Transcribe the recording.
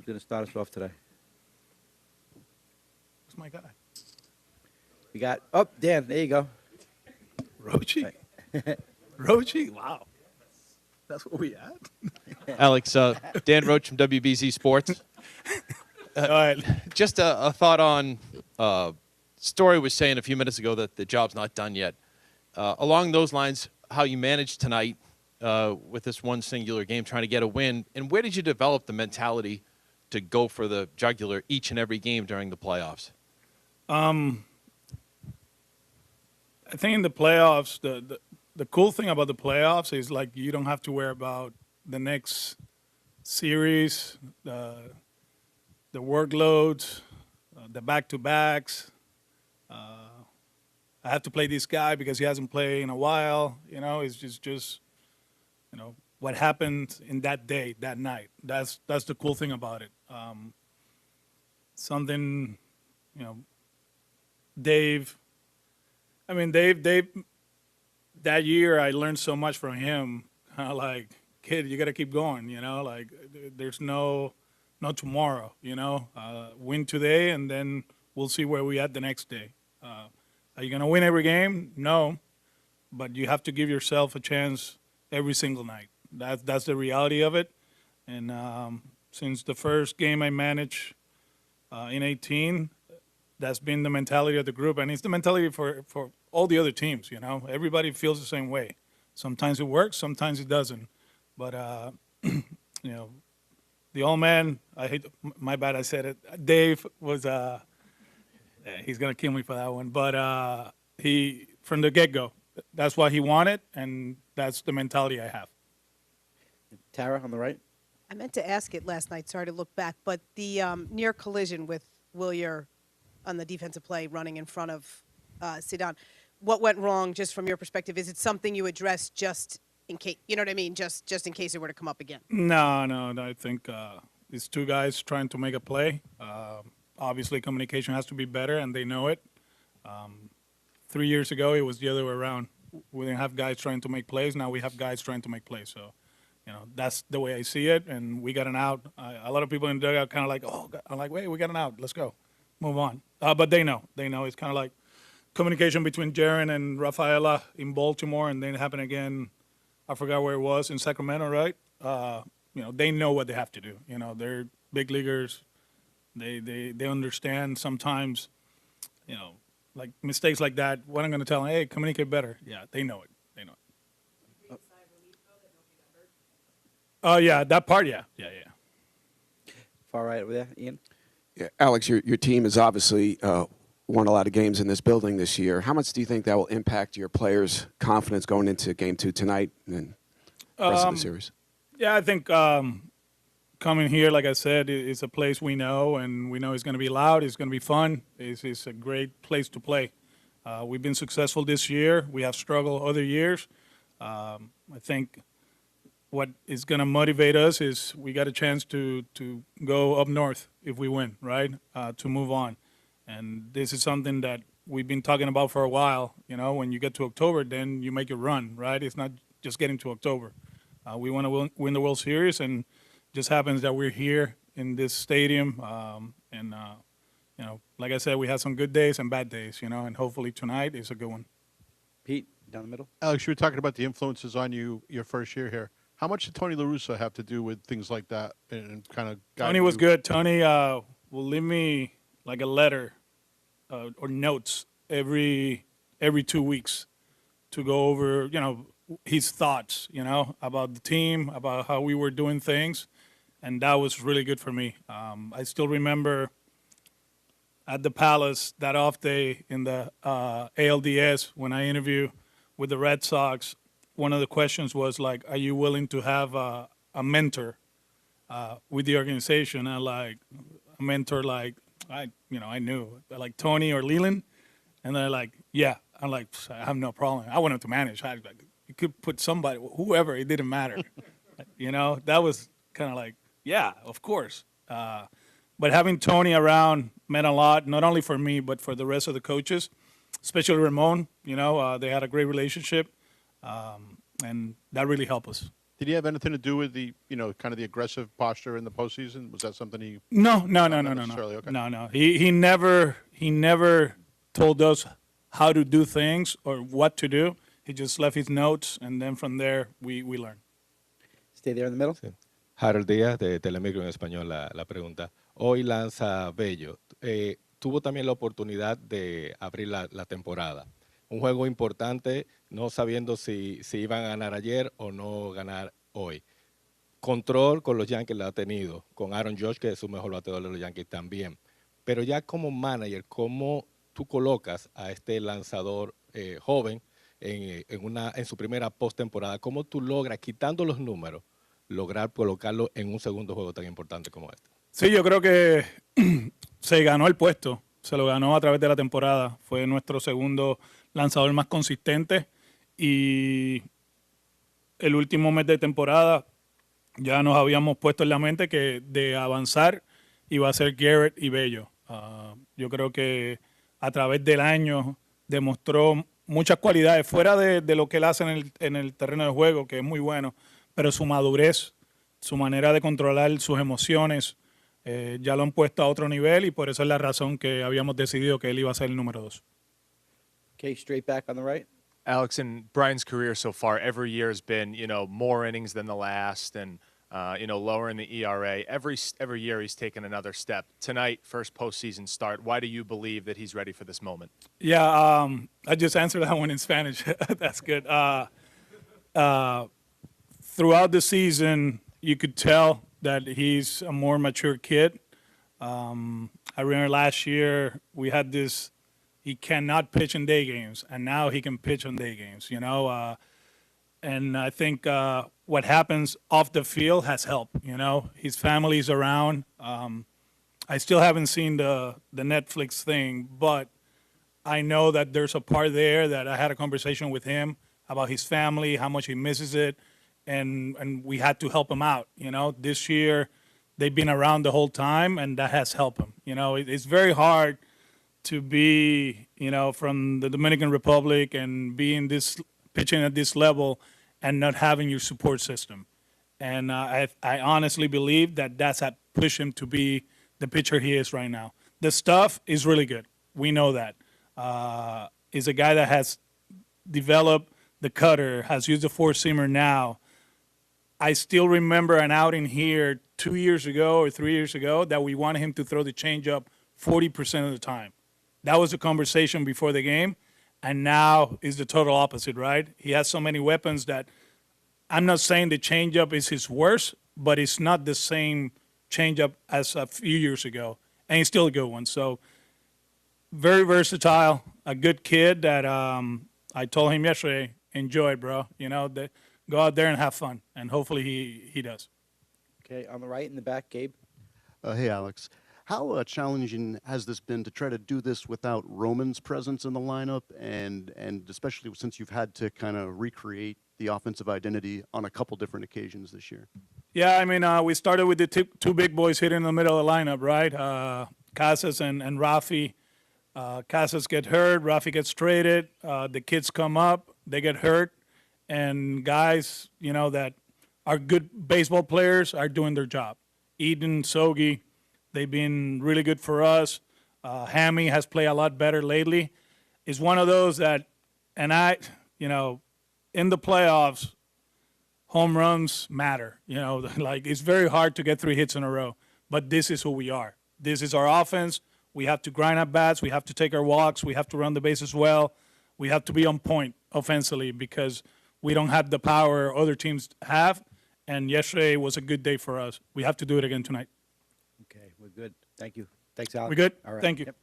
Who's going to start us off today? Who's my guy? We got, Dan, there you go. Rochi? Rochi? Wow. That's what we at? Alex, Dan Roach from WBZ Sports. All right. Just a thought on Story was saying a few minutes ago that the job's not done yet. Along those lines, how you managed tonight with this one singular game, trying to get a win, and where did you develop the mentality to go for the jugular each and every game during the playoffs? I think in the playoffs, the cool thing about the playoffs is like you don't have to worry about the next series, the workloads, the back-to-backs. I have to play this guy because he hasn't played in a while. It's just what happened in that day, that night. That's the cool thing about it. Something, Dave. That year I learned so much from him. Like, kid, you got to keep going. Like there's no tomorrow. Win today, and then we'll see where we at the next day. Are you gonna win every game? No, but you have to give yourself a chance every single night. That's the reality of it. And since the first game I managed in 18, that's been the mentality of the group, and it's the mentality for all the other teams. Everybody feels the same way. Sometimes it works, sometimes it doesn't. But the old man, my bad, I said it. Dave was, he's gonna kill me for that one. But he, from the get-go, that's what he wanted, and that's the mentality I have. Tara on the right. I meant to ask it last night. Sorry to look back, but the near collision with Wilyer on the defensive play running in front of Zidane. What went wrong, just from your perspective? Is it something you addressed just in case? You know what I mean? Just in case it were to come up again. No. I think these two guys trying to make a play. Obviously, communication has to be better, and they know it. 3 years ago, it was the other way around. We didn't have guys trying to make plays. Now we have guys trying to make plays. So, that's the way I see it. And we got an out. A lot of people in the dugout kind of like, I'm like, wait, we got an out. Let's go. Move on. But they know. It's kind of like communication between Jaren and Rafaela in Baltimore, and then it happened again. I forgot where it was, in Sacramento, right? They know what they have to do. They're big leaguers. They understand sometimes, like mistakes like that. What I'm going to tell them, hey, communicate better. Yeah, they know it. Yeah, that part, yeah. Far right over there, Ian. Yeah, Alex, your team has obviously won a lot of games in this building this year. How much do you think that will impact your players' confidence going into Game 2 tonight and the rest of the series? Yeah, I think coming here, like I said, it's a place we know, and we know it's going to be loud. It's going to be fun. It's a great place to play. We've been successful this year. We have struggled other years. I think what is going to motivate us is we got a chance to go up north if we win, right, to move on. And this is something that we've been talking about for a while. When you get to October, then you make a run, right? It's not just getting to October. We want to win the World Series, and it just happens that we're here in this stadium. Like I said, we had some good days and bad days, and hopefully tonight is a good one. Pete, down the middle. Alex, you were talking about the influences on you your first year here. How much did Tony La Russa have to do with things like that and kind of guide Tony was you? good. Tony will leave me like a letter or notes every 2 weeks to go over, his thoughts, about the team, about how we were doing things, and that was really good for me. I still remember at the Palace that off day in the ALDS when I interviewed with the Red Sox. One of the questions was like, are you willing to have a mentor with the organization? And like a mentor, like I knew like Tony or Leland, and they're like, yeah. I'm like, I have no problem. I wanted to manage. You could put somebody, whoever, it didn't matter. That was kind of like, yeah, of course. But having Tony around meant a lot, not only for me, but for the rest of the coaches, especially Ramon. They had a great relationship. And that really helped us. Did he have anything to do with the, kind of the aggressive posture in the postseason? Was that something he? No. Not necessarily, okay. No. He never told us how to do things or what to do. He just left his notes, and then from there we learn. Stay there in the middle. Sí. Harold Díaz, de Telemicro en español, la pregunta. Hoy lanza Bello. Tuvo también la oportunidad de abrir la temporada. Un juego importante, no sabiendo si iban a ganar ayer o no ganar hoy. Control con los Yankees lo ha tenido, con Aaron Judge, que es su mejor bateador de los Yankees también. Pero ya como manager, ¿cómo tú colocas a este lanzador joven en su primera postemporada? ¿Cómo tú logras, quitando los números, lograr colocarlo en un segundo juego tan importante como este? Sí, yo creo que se ganó el puesto, se lo ganó a través de la temporada. Fue nuestro segundo lanzador más consistente y el último mes de temporada ya nos habíamos puesto en la mente que de avanzar iba a ser Garrett y Bello. Yo creo que a través del año demostró muchas cualidades fuera de lo que él hace en el terreno de juego, que es muy bueno, pero su madurez, su manera de controlar sus emociones, ya lo han puesto a otro nivel y por eso es la razón que habíamos decidido que él iba a ser el número 2. Okay, straight back on the right. Alex, in Brian's career so far, every year has been, more innings than the last and, lowering the ERA. Every year he's taken another step. Tonight, first postseason start. Why do you believe that he's ready for this moment? Yeah, I just answered that one in Spanish. That's good. Throughout the season, you could tell that he's a more mature kid. I remember last year we had this, he cannot pitch in day games, and now he can pitch on day games, and I think what happens off the field has helped, His family's around. I still haven't seen the Netflix thing, but I know that there's a part there that I had a conversation with him about his family, how much he misses it, and we had to help him out, This year they've been around the whole time, and that has helped him. It's very hard to be, from the Dominican Republic and being pitching at this level and not having your support system. And I honestly believe that that's what pushed him to be the pitcher he is right now. The stuff is really good. We know that. He's a guy that has developed the cutter, has used the four-seamer now. I still remember an outing here 2 years ago or 3 years ago that we wanted him to throw the changeup 40% of the time. That was a conversation before the game, and now is the total opposite, right? He has so many weapons that I'm not saying the changeup is his worst, but it's not the same changeup as a few years ago, and he's still a good one. So very versatile, a good kid that I told him yesterday, enjoy it, bro. Go out there and have fun, and hopefully he does. Okay, on the right in the back, Gabe. Hey, Alex. How challenging has this been to try to do this without Roman's presence in the lineup, and especially since you've had to kind of recreate the offensive identity on a couple different occasions this year? Yeah, I mean, we started with the two big boys hitting in the middle of the lineup, right? Casas and Rafi. Casas get hurt, Rafi gets traded, the kids come up, they get hurt, and guys, that are good baseball players are doing their job. Eden, Sogi, they've been really good for us. Hammy has played a lot better lately. It's one of those that, and in the playoffs, home runs matter. Like it's very hard to get 3 hits in a row, but this is who we are. This is our offense. We have to grind at bats. We have to take our walks. We have to run the bases well. We have to be on point offensively because we don't have the power other teams have. And yesterday was a good day for us. We have to do it again tonight. Okay, we're good. Thank you. Thanks, Alex. We good? All right. Thank you. Yep.